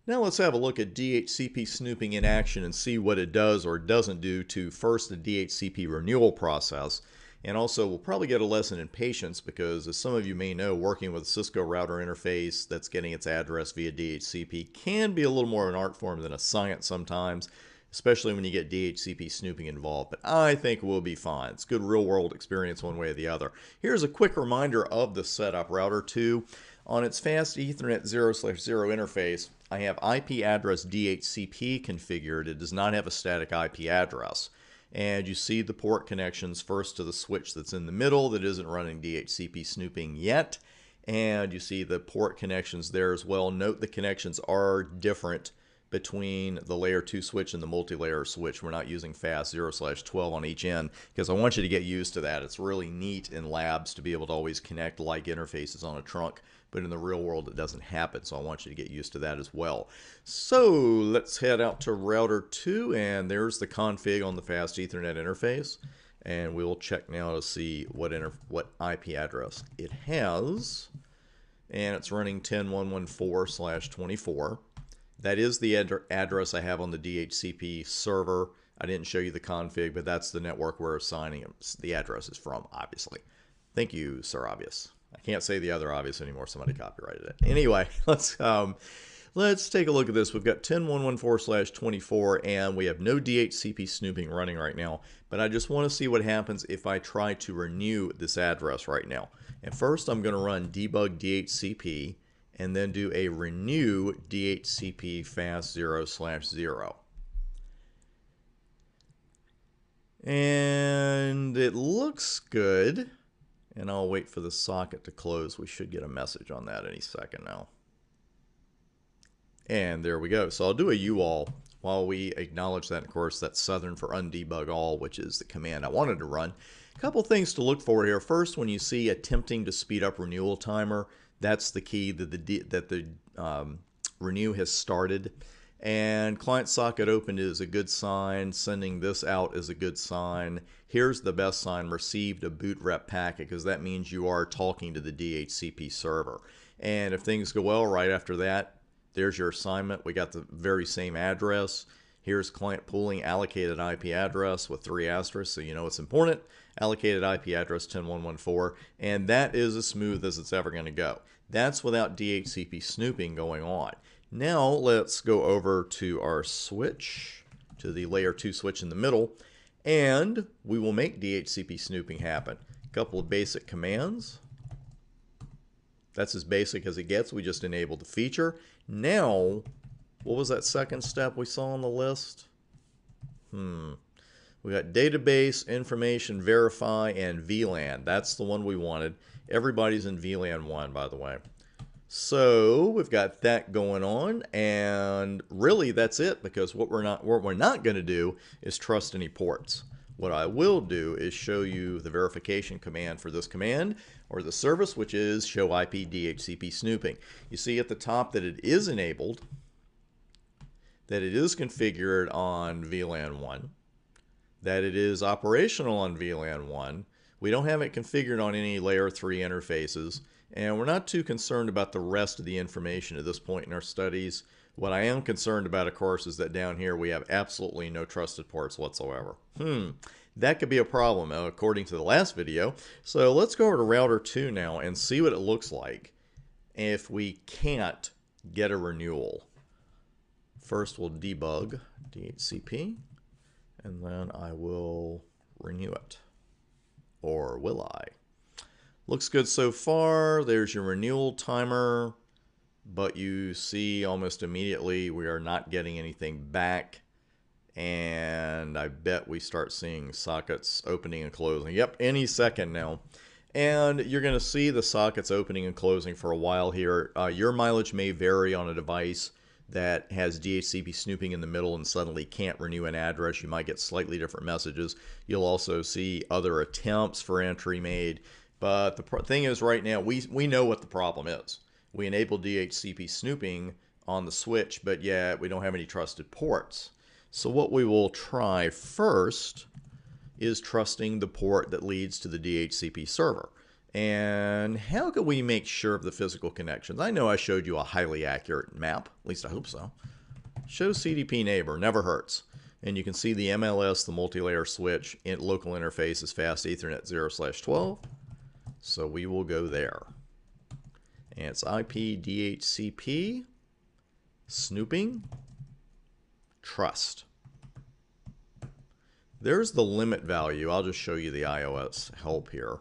Now let's have a look at DHCP snooping in action and see what it does or doesn't do to first the DHCP renewal process. And also we'll probably get a lesson in patience because, as some of you may know, working with a Cisco router interface that's getting its address via DHCP can be a little more an art form than a science sometimes, especially when you get DHCP snooping involved. But I think we'll be fine. It's good real-world experience one way or the other. Here's a quick reminder of the setup. Router 2, on its fast Ethernet 0/0 interface, I have IP address DHCP configured. It does not have a static IP address. And you see the port connections first to the switch that's in the middle that isn't running DHCP snooping yet. And you see the port connections there as well. Note the connections are different between the layer 2 switch and the multi-layer switch. We're not using fast 0/12 on each end because I want you to get used to that. It's really neat in labs to be able to always connect like interfaces on a trunk, but in the real world it doesn't happen, so I want you to get used to that as well. So let's head out to router 2, and there's the config on the fast Ethernet interface, and we'll check now to see what IP address it has, and it's running 10.114/24. That is the address I have on the DHCP server. I didn't show you the config, but that's the network we're assigning the addresses from, obviously. Thank you, Sir Obvious. I can't say the other obvious anymore. Somebody copyrighted it. Anyway, let's take a look at this. We've got 10.114/24, and we have no DHCP snooping running right now. But I just want to see what happens if I try to renew this address right now. And first, I'm going to run debug DHCP and then do a renew DHCP fast 0/0. And it looks good. And I'll wait for the socket to close. We should get a message on that any second now. And there we go. So I'll do a UAll while we acknowledge that. Of course, that's Southern for undebug all, which is the command I wanted to run. A couple things to look for here. First, when you see attempting to speed up renewal timer, that's the key that the renew has started. And client socket opened is a good sign. Sending this out is a good sign. Here's the best sign: received a boot rep packet, because that means you are talking to the DHCP server. And if things go well right after that, there's your assignment. We got the very same address. Here's client pooling allocated IP address with 3 asterisks, so you know it's important. Allocated IP address 10.114, and that is as smooth as it's ever going to go. That's without DHCP snooping going on. Now let's go over to our switch, to the layer 2 switch in the middle, and we will make DHCP snooping happen. A couple of basic commands. That's as basic as it gets. We just enabled the feature. Now, what was that second step we saw on the list? We got database, information, verify, and VLAN. That's the one we wanted. Everybody's in VLAN 1, by the way. So we've got that going on, and really that's it, because what we're not going to do is trust any ports. What I will do is show you the verification command for this command or the service, which is show IP DHCP snooping. You see at the top that it is enabled, that it is configured on VLAN 1, that it is operational on VLAN 1. We don't have it configured on any layer 3 interfaces, and we're not too concerned about the rest of the information at this point in our studies. What I am concerned about, of course, is that down here we have absolutely no trusted ports whatsoever. That could be a problem according to the last video. So let's go over to router 2 now and see what it looks like if we can't get a renewal. First we'll debug DHCP, and then I will renew it. Or will I? Looks good so far. There's your renewal timer, but you see almost immediately we are not getting anything back, and I bet we start seeing sockets opening and closing. Yep, any second now. And you're going to see the sockets opening and closing for a while here. Your mileage may vary on a device that has DHCP snooping in the middle and suddenly can't renew an address. You might get slightly different messages. You'll also see other attempts for entry made. But the thing is, right now, we know what the problem is. We enabled DHCP snooping on the switch, but yet we don't have any trusted ports. So what we will try first is trusting the port that leads to the DHCP server. And how can we make sure of the physical connections? I know I showed you a highly accurate map. At least I hope so. Show CDP neighbor. Never hurts. And you can see the MLS, the multi-layer switch, local interface is fast Ethernet 0/12. So we will go there. And it's IP DHCP, snooping, trust. There's the limit value. I'll just show you the iOS help here.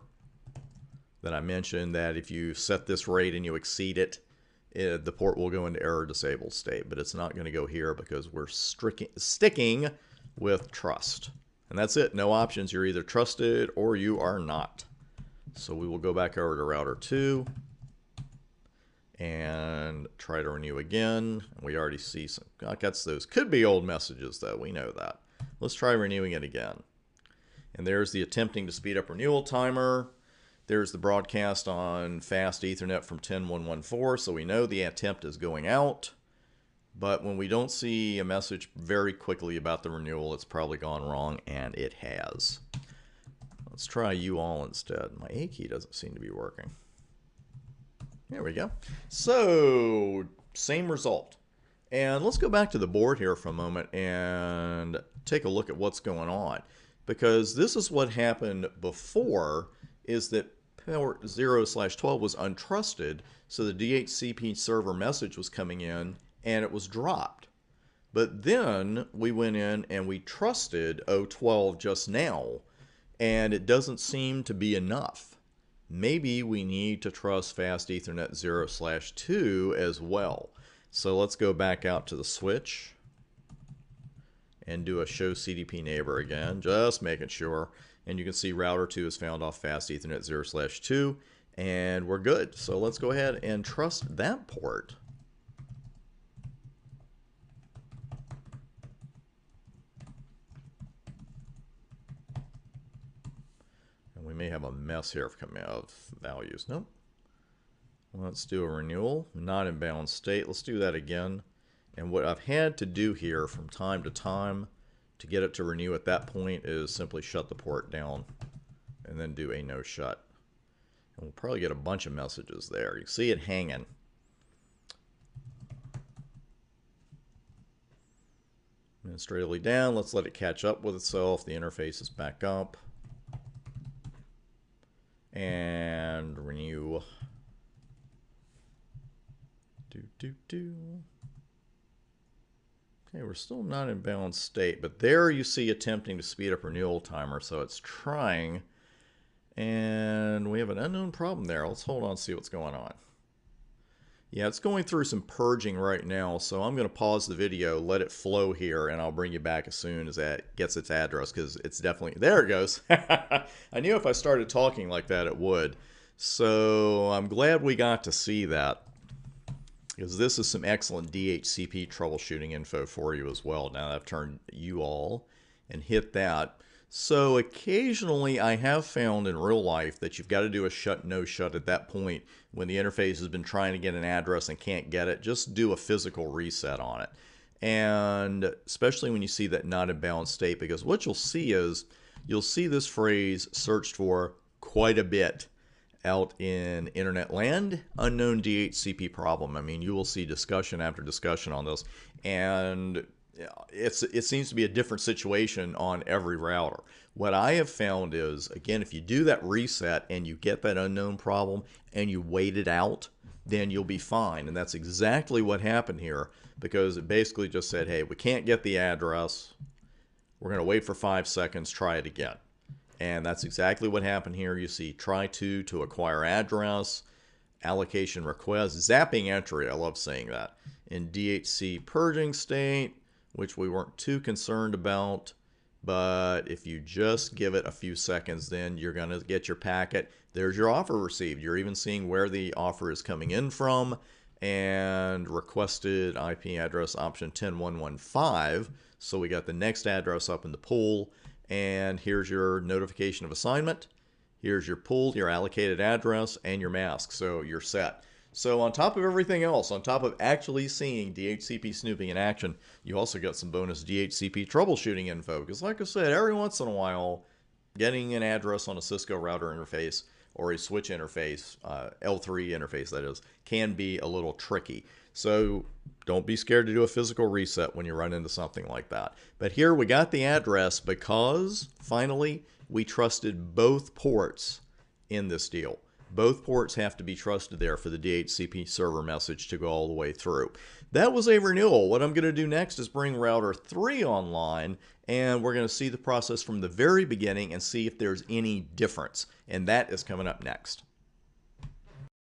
That I mentioned that if you set this rate and you exceed it, the port will go into error disabled state. But it's not going to go here because we're sticking with trust. And that's it. No options. You're either trusted or you are not. So we will go back over to router 2 and try to renew again. We already see some, that's those could be old messages though. We know that. Let's try renewing it again. And there's the attempting to speed up renewal timer. There's the broadcast on fast Ethernet from 10114, so we know the attempt is going out. But when we don't see a message very quickly about the renewal, it's probably gone wrong, and it has. Let's try you all instead. My A key doesn't seem to be working. There we go. So, same result. And let's go back to the board here for a moment and take a look at what's going on. Because this is what happened before, is that port 0/12 was untrusted, so the DHCP server message was coming in and it was dropped. But then we went in and we trusted 012 just now, and it doesn't seem to be enough. Maybe we need to trust fast Ethernet 0/2 as well. So let's go back out to the switch and do a show CDP neighbor again, just making sure. And you can see router 2 is found off fast Ethernet 0/2, and we're good. So let's go ahead and trust that port. And we may have a mess here coming out of values. Nope. Let's do a renewal, not in bound state. Let's do that again. And what I've had to do here from time to time to get it to renew at that point is simply shut the port down and then do a no shut. And we'll probably get a bunch of messages there. You see it hanging. Administratively down. Let's let it catch up with itself. The interface is back up. And renew. Okay, we're still not in balanced state, but there you see attempting to speed up renewal timer, so it's trying, and we have an unknown problem there. Let's hold on and see what's going on. Yeah, it's going through some purging right now, so I'm going to pause the video, let it flow here, and I'll bring you back as soon as that gets its address, because it's definitely... There it goes! I knew if I started talking like that, it would. So I'm glad we got to see that, because this is some excellent DHCP troubleshooting info for you as well. Now that I've turned you all and hit that. So occasionally I have found in real life that you've got to do a shut no shut at that point when the interface has been trying to get an address and can't get it. Just do a physical reset on it. And especially when you see that not in balanced state, because what you'll see is you'll see this phrase searched for quite a bit out in internet land, unknown DHCP problem. I mean, you will see discussion after discussion on this, and it seems to be a different situation on every router. What I have found is, again, if you do that reset and you get that unknown problem and you wait it out, then you'll be fine. And that's exactly what happened here, because it basically just said, hey, we can't get the address. We're going to wait for 5 seconds, try it again. And that's exactly what happened here. You see try to acquire address, allocation request, zapping entry. I love saying that. In DHC purging state, which we weren't too concerned about. But if you just give it a few seconds, then you're going to get your packet. There's your offer received. You're even seeing where the offer is coming in from. And requested IP address option 10115. So we got the next address up in the pool. And here's your notification of assignment. Here's your pool, your allocated address, and your mask. So you're set. So on top of everything else, on top of actually seeing DHCP snooping in action, you also got some bonus DHCP troubleshooting info. Because like I said, every once in a while, getting an address on a Cisco router interface or a switch interface, L3 interface that is, can be a little tricky. So don't be scared to do a physical reset when you run into something like that. But here we got the address because finally we trusted both ports in this deal. Both ports have to be trusted there for the DHCP server message to go all the way through. That was a renewal. What I'm going to do next is bring router 3 online, and we're going to see the process from the very beginning and see if there's any difference. And that is coming up next.